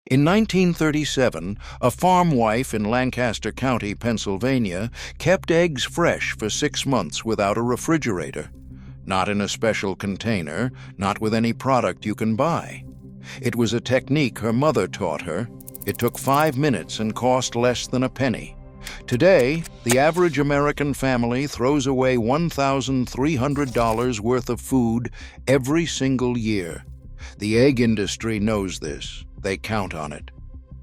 In 1937, a farm wife in Lancaster County, Pennsylvania, kept eggs fresh for 6 months without a refrigerator. Not in a special container, not with any product you can buy. It was a technique her mother taught her. It took 5 minutes and cost less than a penny. Today, the average American family throws away $1,300 worth of food every single year. The egg industry knows this. They count on it.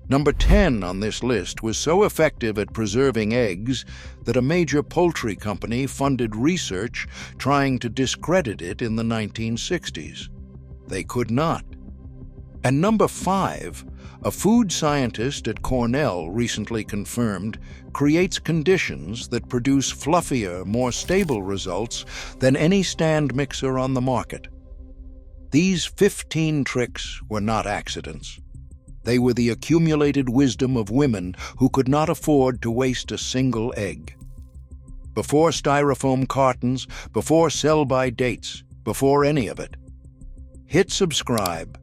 Number 10 on this list was so effective at preserving eggs that a major poultry company funded research trying to discredit it in the 1960s. They could not. And number 5, a food scientist at Cornell recently confirmed, creates conditions that produce fluffier, more stable results than any stand mixer on the market. These 15 tricks were not accidents. They were the accumulated wisdom of women who could not afford to waste a single egg. Before styrofoam cartons, before sell-by dates, before any of it. Hit subscribe,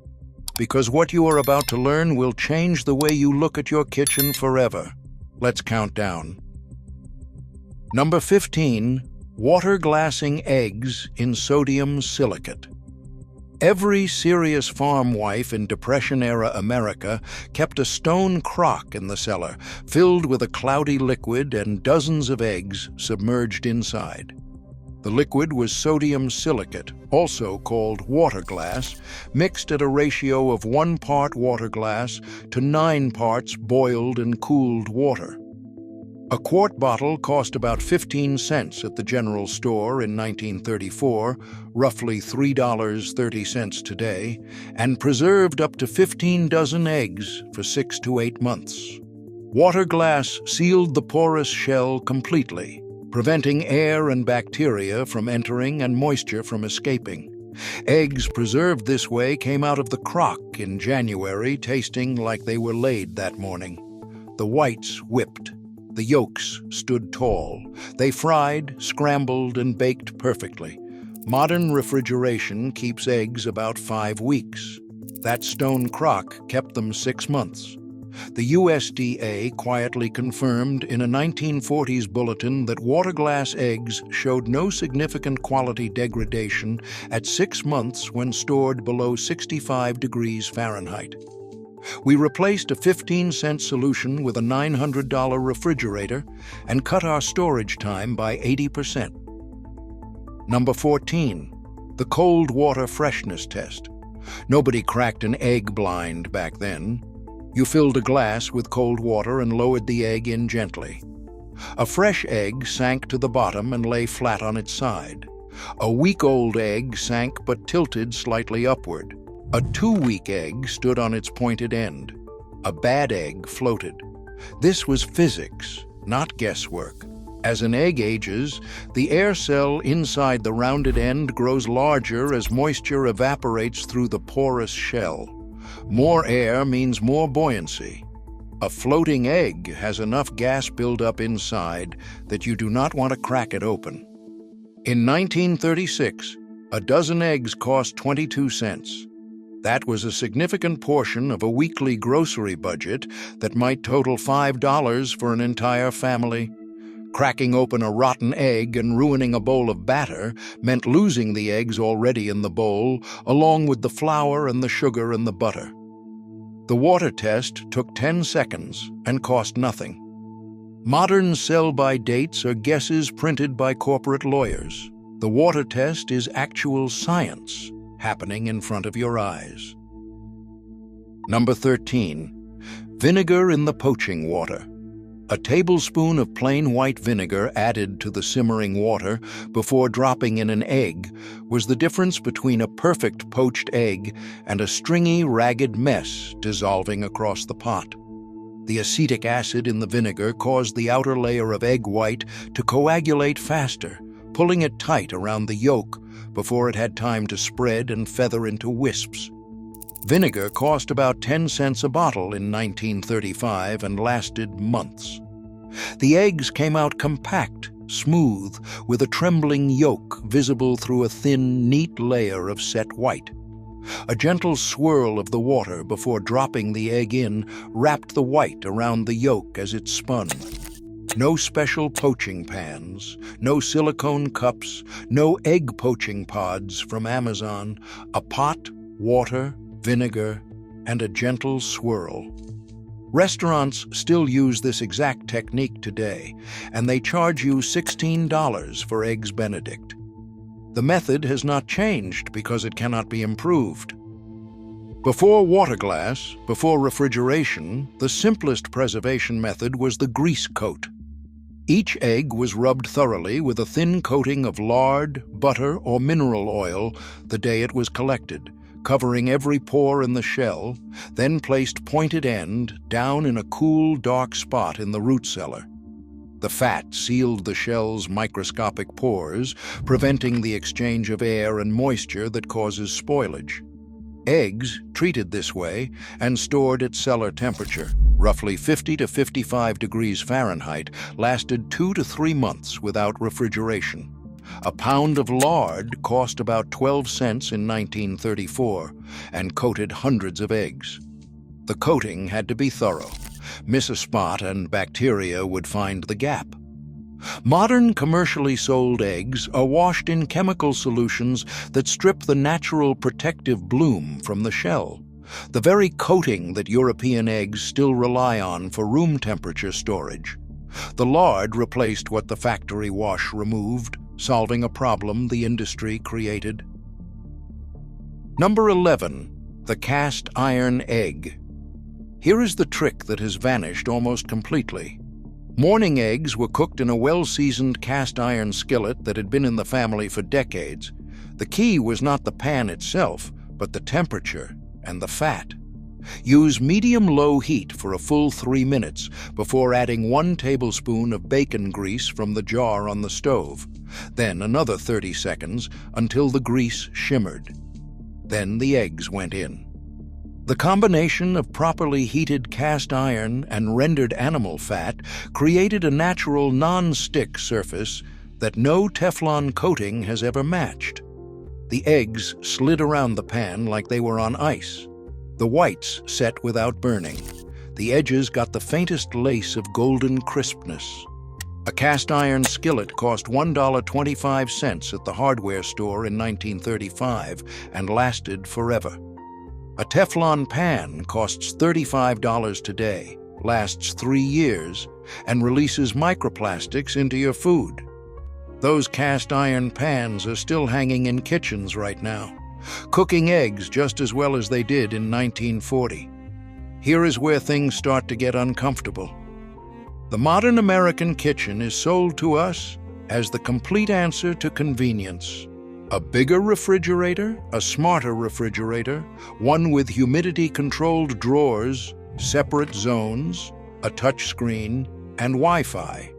because what you are about to learn will change the way you look at your kitchen forever. Let's count down. Number 15, water glassing eggs in sodium silicate. Every serious farm wife in Depression-era America kept a stone crock in the cellar, filled with a cloudy liquid and dozens of eggs submerged inside. The liquid was sodium silicate, also called water glass, mixed at a ratio of 1 part water glass to 9 parts boiled and cooled water. A quart bottle cost about 15 cents at the general store in 1934, roughly $3.30 today, and preserved up to 15 dozen eggs for 6 to 8 months. Water glass sealed the porous shell completely, preventing air and bacteria from entering and moisture from escaping. Eggs preserved this way came out of the crock in January, tasting like they were laid that morning. The whites whipped. The yolks stood tall. They fried, scrambled, and baked perfectly. Modern refrigeration keeps eggs about 5 weeks. That stone crock kept them 6 months. The USDA quietly confirmed in a 1940s bulletin that water glass eggs showed no significant quality degradation at 6 months when stored below 65 degrees Fahrenheit. We replaced a 15-cent solution with a $900 refrigerator and cut our storage time by 80%. Number 14, the cold water freshness test. Nobody cracked an egg blind back then. You filled a glass with cold water and lowered the egg in gently. A fresh egg sank to the bottom and lay flat on its side. A week-old egg sank but tilted slightly upward. A 2-week egg stood on its pointed end. A bad egg floated. This was physics, not guesswork. As an egg ages, the air cell inside the rounded end grows larger as moisture evaporates through the porous shell. More air means more buoyancy. A floating egg has enough gas buildup inside that you do not want to crack it open. In 1936, a dozen eggs cost 22 cents. That was a significant portion of a weekly grocery budget that might total $5 for an entire family. Cracking open a rotten egg and ruining a bowl of batter meant losing the eggs already in the bowl, along with the flour and the sugar and the butter. The water test took 10 seconds and cost nothing. Modern sell-by dates are guesses printed by corporate lawyers. The water test is actual science happening in front of your eyes. Number 13, vinegar in the poaching water. A tablespoon of plain white vinegar added to the simmering water before dropping in an egg was the difference between a perfect poached egg and a stringy, ragged mess dissolving across the pot. The acetic acid in the vinegar caused the outer layer of egg white to coagulate faster, pulling it tight around the yolk before it had time to spread and feather into wisps. Vinegar cost about 10 cents a bottle in 1935 and lasted months. The eggs came out compact, smooth, with a trembling yolk visible through a thin, neat layer of set white. A gentle swirl of the water before dropping the egg in wrapped the white around the yolk as it spun. No special poaching pans, no silicone cups, no egg poaching pods from Amazon. A pot, water, vinegar, and a gentle swirl. Restaurants still use this exact technique today, and they charge you $16 for Eggs Benedict. The method has not changed because it cannot be improved. Before water glass, before refrigeration, the simplest preservation method was the grease coat. Each egg was rubbed thoroughly with a thin coating of lard, butter, or mineral oil the day it was collected, covering every pore in the shell, then placed pointed end down in a cool, dark spot in the root cellar. The fat sealed the shell's microscopic pores, preventing the exchange of air and moisture that causes spoilage. Eggs, treated this way and stored at cellar temperature, roughly 50 to 55 degrees Fahrenheit, lasted 2 to 3 months without refrigeration. A pound of lard cost about 12 cents in 1934 and coated hundreds of eggs. The coating had to be thorough. Miss a spot and bacteria would find the gap. Modern commercially sold eggs are washed in chemical solutions that strip the natural protective bloom from the shell, the very coating that European eggs still rely on for room temperature storage. The lard replaced what the factory wash removed, solving a problem the industry created. Number 11. The cast iron egg. Here is the trick that has vanished almost completely. Morning eggs were cooked in a well-seasoned cast iron skillet that had been in the family for decades. The key was not the pan itself, but the temperature and the fat. Use medium-low heat for a full 3 minutes before adding 1 tablespoon of bacon grease from the jar on the stove. Then another 30 seconds until the grease shimmered. Then the eggs went in. The combination of properly heated cast iron and rendered animal fat created a natural non-stick surface that no Teflon coating has ever matched. The eggs slid around the pan like they were on ice. The whites set without burning. The edges got the faintest lace of golden crispness. A cast iron skillet cost $1.25 at the hardware store in 1935 and lasted forever. A Teflon pan costs $35 today, lasts 3 years, and releases microplastics into your food. Those cast iron pans are still hanging in kitchens right now, cooking eggs just as well as they did in 1940. Here is where things start to get uncomfortable. The modern American kitchen is sold to us as the complete answer to convenience. A bigger refrigerator, a smarter refrigerator, one with humidity-controlled drawers, separate zones, a touchscreen, and Wi-Fi.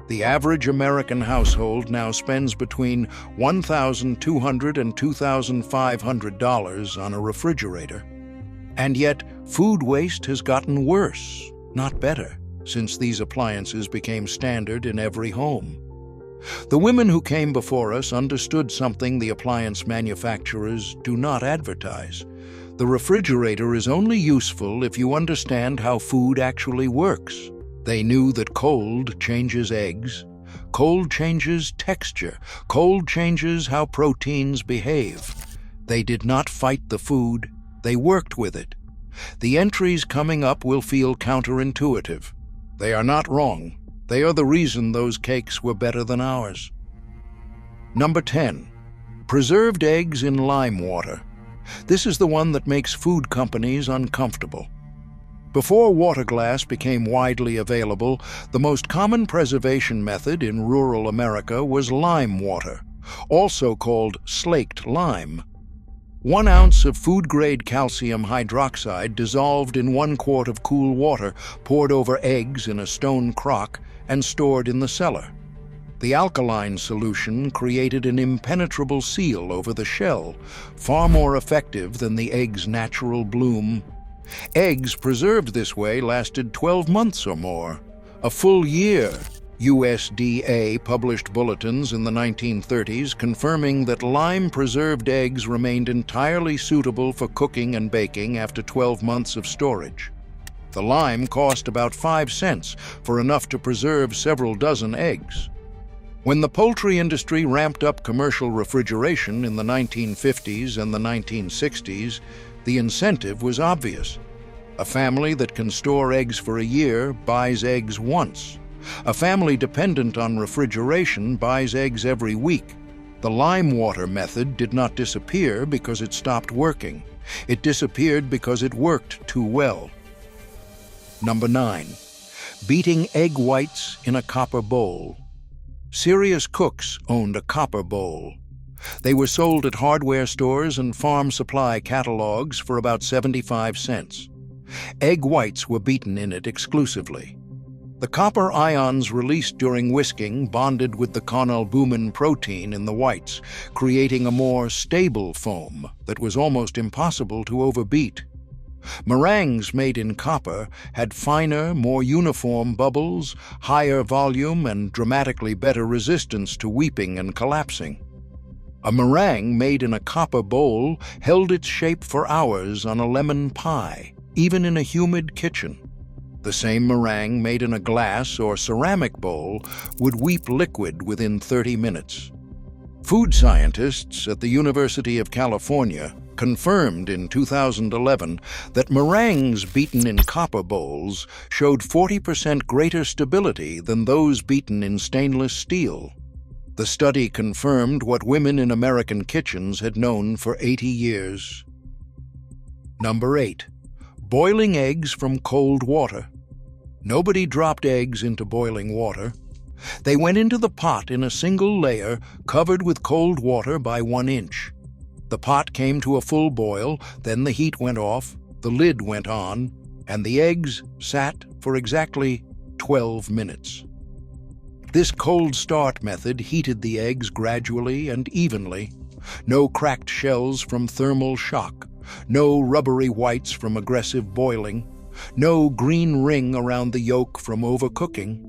The average American household now spends between $1,200 and $2,500 on a refrigerator. And yet, food waste has gotten worse, not better, since these appliances became standard in every home. The women who came before us understood something the appliance manufacturers do not advertise. The refrigerator is only useful if you understand how food actually works. They knew that cold changes eggs, cold changes texture, cold changes how proteins behave. They did not fight the food, they worked with it. The entries coming up will feel counterintuitive. They are not wrong. They are the reason those cakes were better than ours. Number 10. Preserved eggs in lime water. This is the one that makes food companies uncomfortable. Before water glass became widely available, the most common preservation method in rural America was lime water, also called slaked lime. 1 ounce of food-grade calcium hydroxide dissolved in 1 quart of cool water, poured over eggs in a stone crock, and stored in the cellar. The alkaline solution created an impenetrable seal over the shell, far more effective than the egg's natural bloom. Eggs preserved this way lasted 12 months or more, a full year, USDA published bulletins in the 1930s confirming that lime-preserved eggs remained entirely suitable for cooking and baking after 12 months of storage. The lime cost about 5 cents for enough to preserve several dozen eggs. When the poultry industry ramped up commercial refrigeration in the 1950s and the 1960s, the incentive was obvious. A family that can store eggs for a year buys eggs once. A family dependent on refrigeration buys eggs every week. The lime water method did not disappear because it stopped working. It disappeared because it worked too well. Number 9. Beating egg whites in a copper bowl. Serious cooks owned a copper bowl. They were sold at hardware stores and farm supply catalogs for about 75 cents. Egg whites were beaten in it exclusively. The copper ions released during whisking bonded with the conalbumin protein in the whites, creating a more stable foam that was almost impossible to overbeat. Meringues made in copper had finer, more uniform bubbles, higher volume, and dramatically better resistance to weeping and collapsing. A meringue made in a copper bowl held its shape for hours on a lemon pie, even in a humid kitchen. The same meringue made in a glass or ceramic bowl would weep liquid within 30 minutes. Food scientists at the University of California confirmed in 2011 that meringues beaten in copper bowls showed 40% greater stability than those beaten in stainless steel. The study confirmed what women in American kitchens had known for 80 years. Number 8. Boiling eggs from cold water. Nobody dropped eggs into boiling water. They went into the pot in a single layer covered with cold water by 1 inch. The pot came to a full boil, then the heat went off, the lid went on, and the eggs sat for exactly 12 minutes. This cold start method heated the eggs gradually and evenly. No cracked shells from thermal shock, no rubbery whites from aggressive boiling, no green ring around the yolk from overcooking.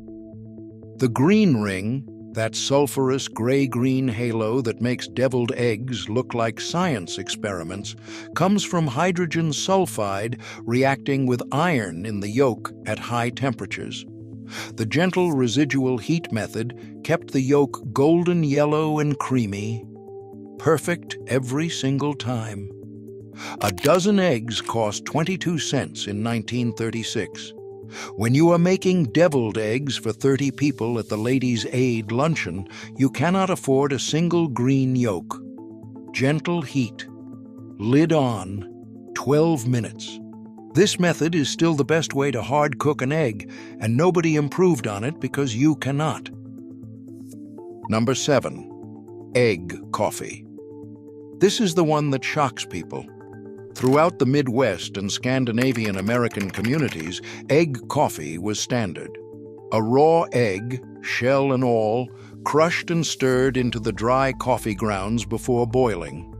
The green ring, that sulfurous gray-green halo that makes deviled eggs look like science experiments, comes from hydrogen sulfide reacting with iron in the yolk at high temperatures. The gentle residual heat method kept the yolk golden yellow and creamy, perfect every single time. A dozen eggs cost 22 cents in 1936. When you are making deviled eggs for 30 people at the Ladies' Aid luncheon, you cannot afford a single green yolk. Gentle heat. Lid on. 12 minutes. This method is still the best way to hard cook an egg, and nobody improved on it because you cannot. Number 7. Egg coffee. This is the one that shocks people. Throughout the Midwest and Scandinavian American communities, egg coffee was standard. A raw egg, shell and all, crushed and stirred into the dry coffee grounds before boiling.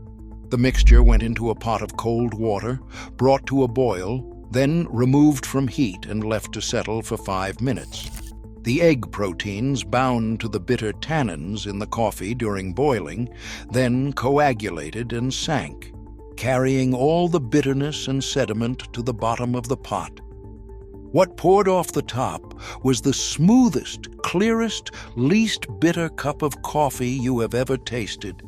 The mixture went into a pot of cold water, brought to a boil, then removed from heat and left to settle for 5 minutes. The egg proteins bound to the bitter tannins in the coffee during boiling, then coagulated and sank, carrying all the bitterness and sediment to the bottom of the pot. What poured off the top was the smoothest, clearest, least bitter cup of coffee you have ever tasted.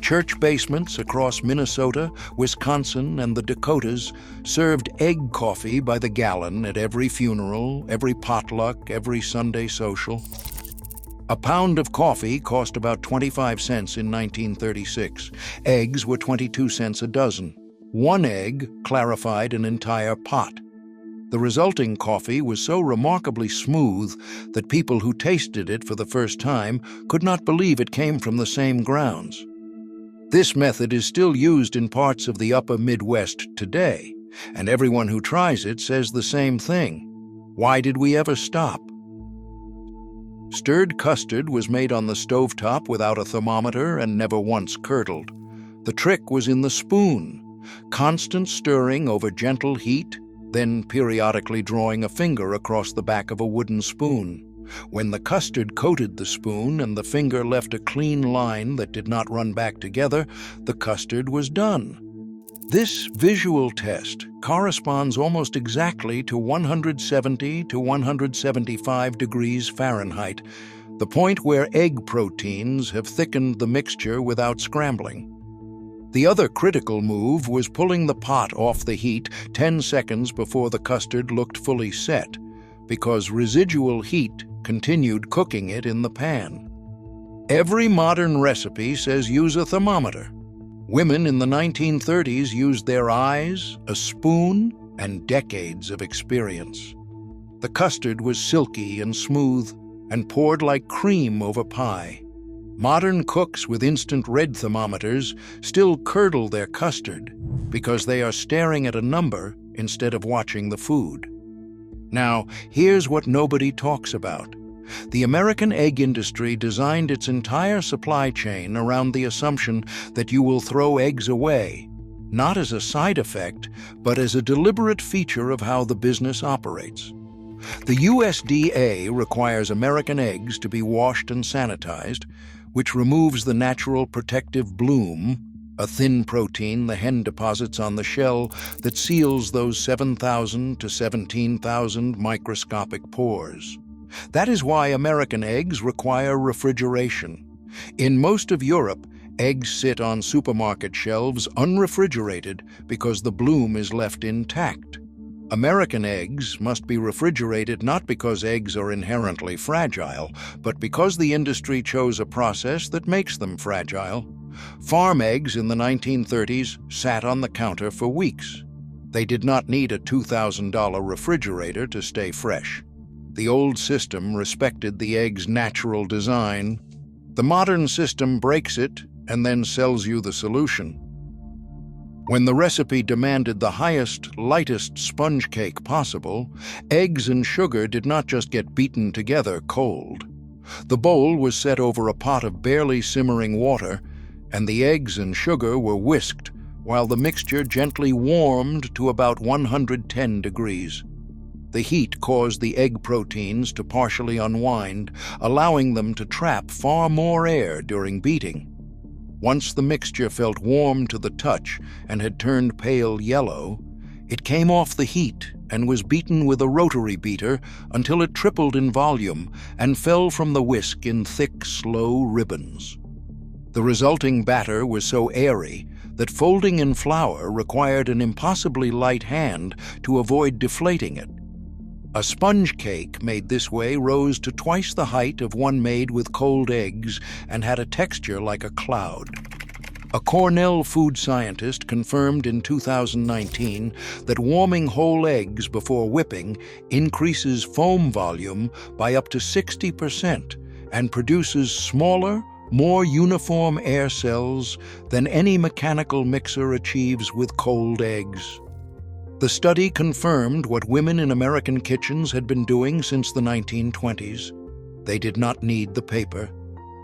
Church basements across Minnesota, Wisconsin, and the Dakotas served egg coffee by the gallon at every funeral, every potluck, every Sunday social. A pound of coffee cost about 25 cents in 1936. Eggs were 22 cents a dozen. 1 egg clarified an entire pot. The resulting coffee was so remarkably smooth that people who tasted it for the first time could not believe it came from the same grounds. This method is still used in parts of the upper Midwest today, and everyone who tries it says the same thing. Why did we ever stop? Stirred custard was made on the stovetop without a thermometer and never once curdled. The trick was in the spoon, constant stirring over gentle heat, then periodically drawing a finger across the back of a wooden spoon. When the custard coated the spoon and the finger left a clean line that did not run back together, the custard was done. This visual test corresponds almost exactly to 170 to 175 degrees Fahrenheit, the point where egg proteins have thickened the mixture without scrambling. The other critical move was pulling the pot off the heat 10 seconds before the custard looked fully set, because residual heat continued cooking it in the pan. Every modern recipe says use a thermometer. Women in the 1930s used their eyes, a spoon, and decades of experience. The custard was silky and smooth and poured like cream over pie. Modern cooks with instant red thermometers still curdle their custard because they are staring at a number instead of watching the food. Now, here's what nobody talks about. The American egg industry designed its entire supply chain around the assumption that you will throw eggs away, not as a side effect, but as a deliberate feature of how the business operates. The USDA requires American eggs to be washed and sanitized, which removes the natural protective bloom, a thin protein the hen deposits on the shell that seals those 7,000 to 17,000 microscopic pores. That is why American eggs require refrigeration. In most of Europe, eggs sit on supermarket shelves unrefrigerated because the bloom is left intact. American eggs must be refrigerated not because eggs are inherently fragile, but because the industry chose a process that makes them fragile. Farm eggs in the 1930s sat on the counter for weeks. They did not need a $2,000 refrigerator to stay fresh. The old system respected the egg's natural design. The modern system breaks it and then sells you the solution. When the recipe demanded the highest, lightest sponge cake possible, eggs and sugar did not just get beaten together cold. The bowl was set over a pot of barely simmering water, and the eggs and sugar were whisked while the mixture gently warmed to about 110 degrees. The heat caused the egg proteins to partially unwind, allowing them to trap far more air during beating. Once the mixture felt warm to the touch and had turned pale yellow, it came off the heat and was beaten with a rotary beater until it tripled in volume and fell from the whisk in thick, slow ribbons. The resulting batter was so airy that folding in flour required an impossibly light hand to avoid deflating it. A sponge cake made this way rose to twice the height of one made with cold eggs and had a texture like a cloud. A Cornell food scientist confirmed in 2019 that warming whole eggs before whipping increases foam volume by up to 60% and produces smaller, more uniform air cells than any mechanical mixer achieves with cold eggs. The study confirmed what women in American kitchens had been doing since the 1920s. They did not need the paper.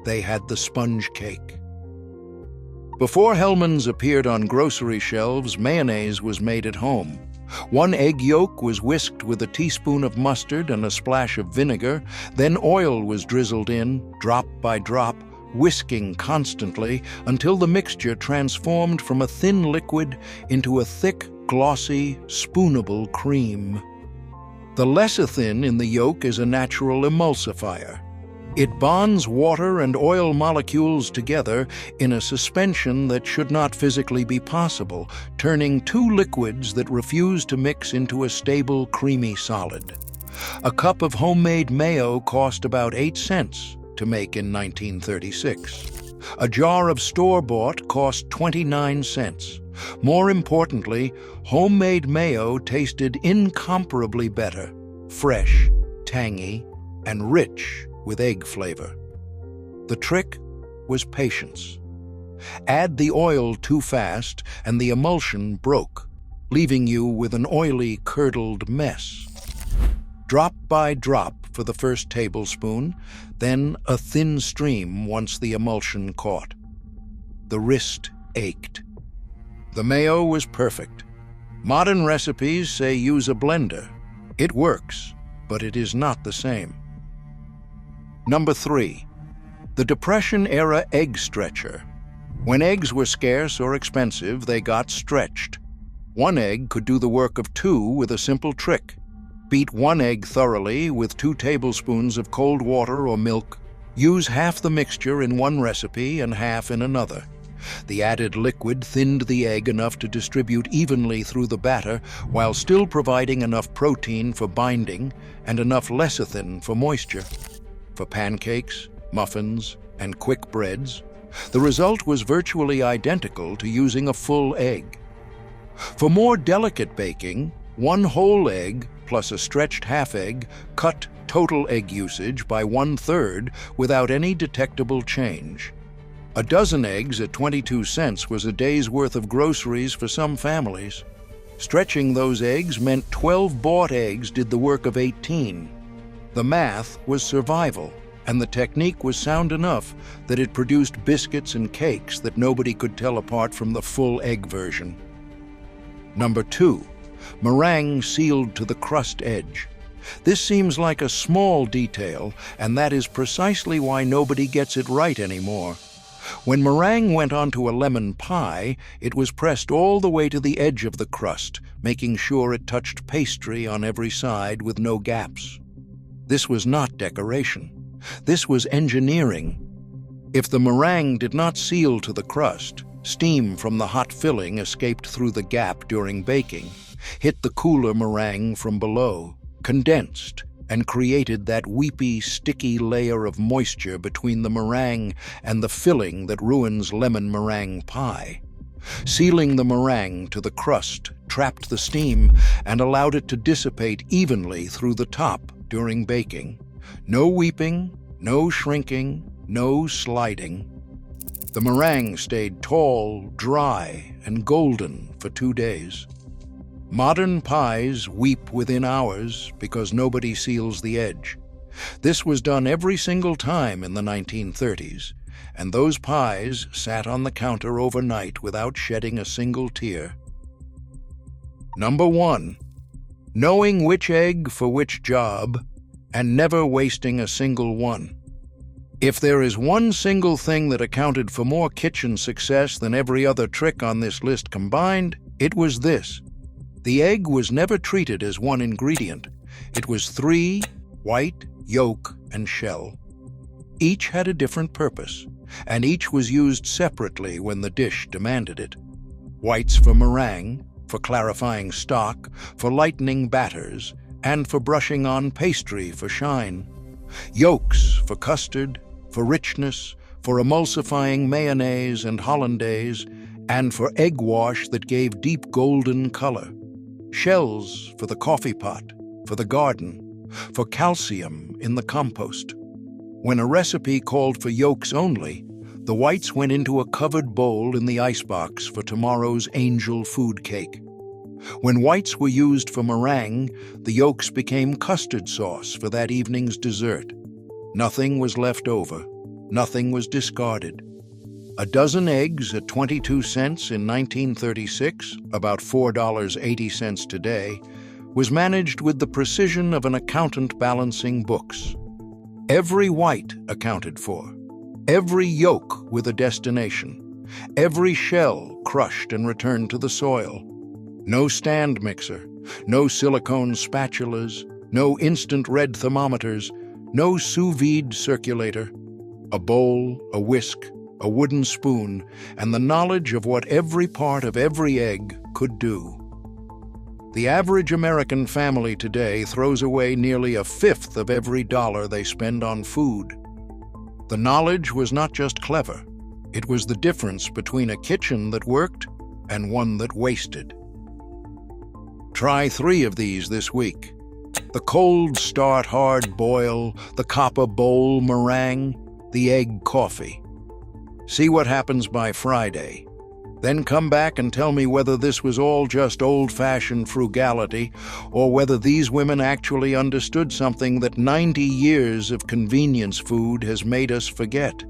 They had the sponge cake. Before Hellmann's appeared on grocery shelves, mayonnaise was made at home. One egg yolk was whisked with a teaspoon of mustard and a splash of vinegar. Then oil was drizzled in, drop by drop, whisking constantly until the mixture transformed from a thin liquid into a thick, glossy, spoonable cream. The lecithin in the yolk is a natural emulsifier. It bonds water and oil molecules together in a suspension that should not physically be possible, turning two liquids that refuse to mix into a stable, creamy solid. A cup of homemade mayo cost about 8 cents to make in 1936. A jar of store-bought cost 29 cents. More importantly, homemade mayo tasted incomparably better, fresh, tangy, and rich with egg flavor. The trick was patience. Add the oil too fast and the emulsion broke, leaving you with an oily, curdled mess. Drop by drop for the first tablespoon, then a thin stream once the emulsion caught. The wrist ached. The mayo was perfect. Modern recipes say use a blender. It works, but it is not the same. Number 3. The Depression-era egg stretcher. When eggs were scarce or expensive, they got stretched. One egg could do the work of 2 with a simple trick. Beat 1 egg thoroughly with 2 tablespoons of cold water or milk. Use half the mixture in one recipe and half in another. The added liquid thinned the egg enough to distribute evenly through the batter while still providing enough protein for binding and enough lecithin for moisture. For pancakes, muffins, and quick breads, the result was virtually identical to using a full egg. For more delicate baking, 1 whole egg plus a stretched half egg cut total egg usage by 1/3 without any detectable change. A dozen eggs at 22 cents was a day's worth of groceries for some families. Stretching those eggs meant 12 bought eggs did the work of 18. The math was survival, and the technique was sound enough that it produced biscuits and cakes that nobody could tell apart from the full egg version. Number 2. Meringue sealed to the crust edge. This seems like a small detail, and that is precisely why nobody gets it right anymore. When meringue went onto a lemon pie, it was pressed all the way to the edge of the crust, making sure it touched pastry on every side with no gaps. This was not decoration. This was engineering. If the meringue did not seal to the crust, steam from the hot filling escaped through the gap during baking, hit the cooler meringue from below, condensed, and created that weepy, sticky layer of moisture between the meringue and the filling that ruins lemon meringue pie. Sealing the meringue to the crust trapped the steam and allowed it to dissipate evenly through the top during baking. No weeping, no shrinking, no sliding. The meringue stayed tall, dry, and golden for 2 days. Modern pies weep within hours because nobody seals the edge. This was done every single time in the 1930s, and those pies sat on the counter overnight without shedding a single tear. Number 1. Knowing which egg for which job, and never wasting a single one. If there is one single thing that accounted for more kitchen success than every other trick on this list combined, it was this. The egg was never treated as one ingredient. It was 3, white, yolk, and shell. Each had a different purpose, and each was used separately when the dish demanded it. Whites for meringue, for clarifying stock, for lightening batters, and for brushing on pastry for shine. Yolks for custard, for richness, for emulsifying mayonnaise and hollandaise, and for egg wash that gave deep golden color. Shells for the coffee pot, for the garden, for calcium in the compost. When a recipe called for yolks only, the whites went into a covered bowl in the icebox for tomorrow's angel food cake. When whites were used for meringue, the yolks became custard sauce for that evening's dessert. Nothing was left over. Nothing was discarded. A dozen eggs at 22 cents in 1936, about $4.80 today, was managed with the precision of an accountant balancing books. Every white accounted for, every yolk with a destination, every shell crushed and returned to the soil. No stand mixer, no silicone spatulas, no instant red thermometers, no sous vide circulator. A bowl, a whisk, a wooden spoon, and the knowledge of what every part of every egg could do. The average American family today throws away nearly 1/5 of every dollar they spend on food. The knowledge was not just clever, it was the difference between a kitchen that worked and one that wasted. Try 3 of these this week. The cold start hard boil, the copper bowl meringue, the egg coffee. See what happens by Friday. Then come back and tell me whether this was all just old-fashioned frugality or whether these women actually understood something that 90 years of convenience food has made us forget.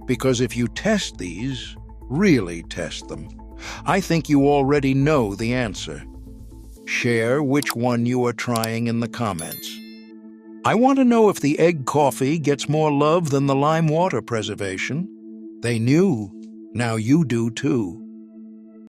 Because if you test these, really test them, I think you already know the answer. Share which one you are trying in the comments. I want to know if the egg coffee gets more love than the lime water preservation. They knew. Now you do too.